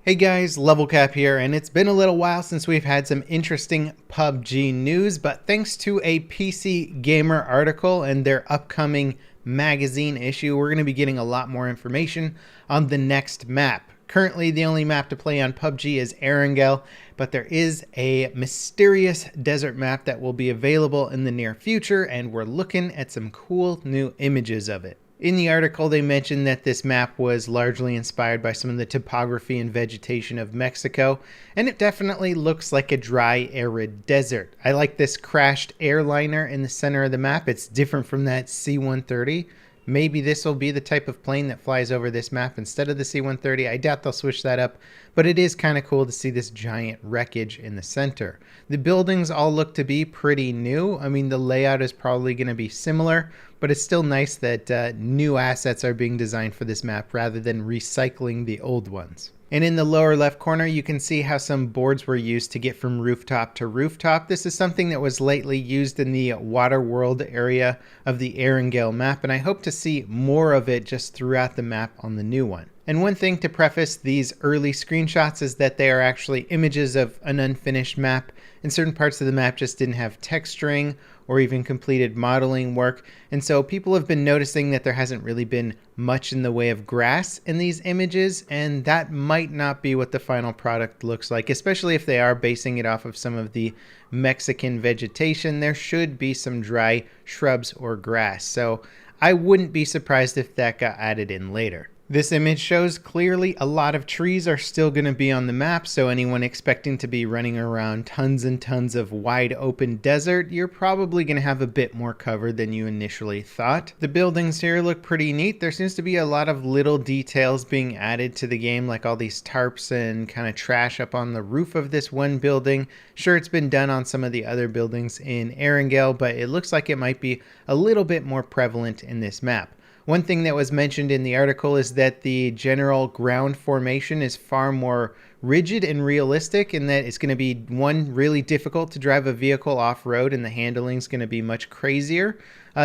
Hey guys, Level Cap here, and it's been a little while since we've had some interesting PUBG news, but thanks to a PC Gamer article and their upcoming magazine issue, we're going to be getting a lot more information on the next map. Currently, the only map to play on PUBG is Erangel, but there is a mysterious desert map that will be available in the near future, and we're looking at some cool new images of it. In the article, they mentioned that this map was largely inspired by some of the topography and vegetation of Mexico, and it definitely looks like a dry, arid desert. I like this crashed airliner in the center of the map. It's different from that C-130. Maybe this will be the type of plane that flies over this map instead of the C-130. I doubt they'll switch that up, but it is kind of cool to see this giant wreckage in the center. The buildings all look to be pretty new. I mean, the layout is probably going to be similar, but it's still nice that new assets are being designed for this map rather than recycling the old ones. And in the lower left corner, you can see how some boards were used to get from rooftop to rooftop. This is something that was lately used in the Water World area of the Erangel map, and I hope to see more of it just throughout the map on the new one. And one thing to preface these early screenshots is that they are actually images of an unfinished map, and certain parts of the map just didn't have texturing or even completed modeling work. And so people have been noticing that there hasn't really been much in the way of grass in these images, and that might not be what the final product looks like, especially if they are basing it off of some of the Mexican vegetation. There should be some dry shrubs or grass, so I wouldn't be surprised if that got added in later. This image shows clearly a lot of trees are still going to be on the map, so anyone expecting to be running around tons and tons of wide open desert, you're probably going to have a bit more cover than you initially thought. The buildings here look pretty neat. There seems to be a lot of little details being added to the game, like all these tarps and kind of trash up on the roof of this one building. Sure, it's been done on some of the other buildings in Erangel, but it looks like it might be a little bit more prevalent in this map. One thing that was mentioned in the article is that the general ground formation is far more rigid and realistic, and that it's going to be, one, really difficult to drive a vehicle off-road, and the handling is going to be much crazier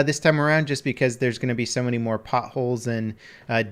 this time around, just because there's going to be so many more potholes and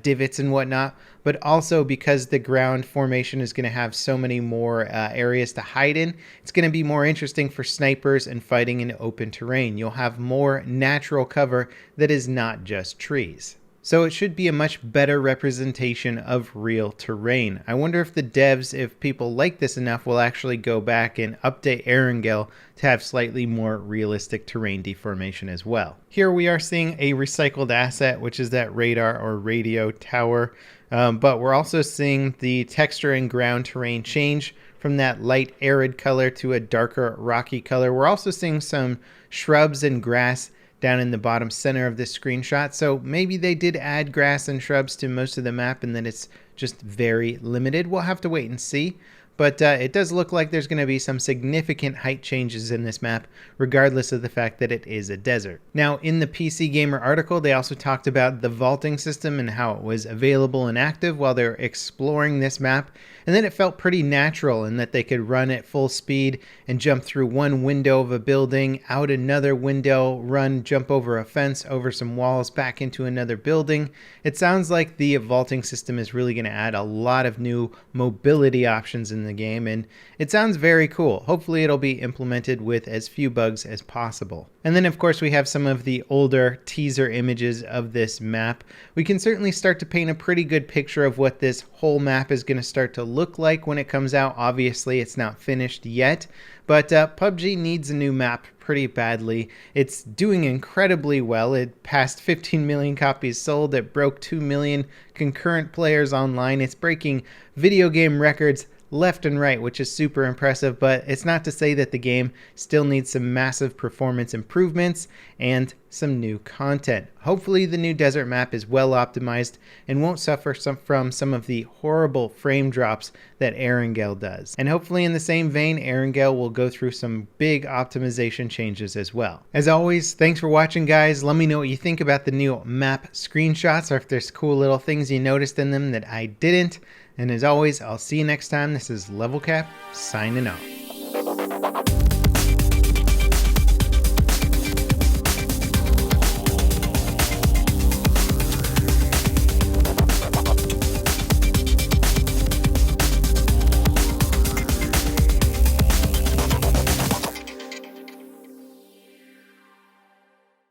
divots and whatnot, but also because the ground formation is going to have so many more areas to hide in. It's going to be more interesting for snipers and fighting in open terrain. You'll have more natural cover that is not just trees. So it should be a much better representation of real terrain. I wonder if the devs, if people like this enough, will actually go back and update Erangel to have slightly more realistic terrain deformation as well. Here we are seeing a recycled asset, which is that radar or radio tower. But we're also seeing the texture and ground terrain change from that light arid color to a darker rocky color. We're also seeing some shrubs and grass down in the bottom center of this screenshot. So maybe they did add grass and shrubs to most of the map and then it's just very limited. We'll have to wait and see. But it does look like there's going to be some significant height changes in this map, regardless of the fact that it is a desert. Now, in the PC Gamer article, they also talked about the vaulting system and how it was available and active while they were exploring this map. And then it felt pretty natural in that they could run at full speed and jump through one window of a building, out another window, run, jump over a fence, over some walls, back into another building. It sounds like the vaulting system is really going to add a lot of new mobility options in the game, and it sounds very cool. Hopefully it'll be implemented with as few bugs as possible. And then of course we have some of the older teaser images of this map. We can certainly start to paint a pretty good picture of what this whole map is going to start to look like when it comes out. Obviously it's not finished yet, but PUBG needs a new map pretty badly. It's doing incredibly well. It passed 15 million copies sold. It broke 2 million concurrent players online. It's breaking video game records left and right, which is super impressive, but it's not to say that the game still needs some massive performance improvements and some new content. Hopefully the new desert map is well optimized and won't suffer from some of the horrible frame drops that Erangel does. And hopefully in the same vein, Erangel will go through some big optimization changes as well. As always, thanks for watching, guys. Let me know what you think about the new map screenshots, or if there's cool little things you noticed in them that I didn't. And as always, I'll see you next time. This is Level Cap, signing off.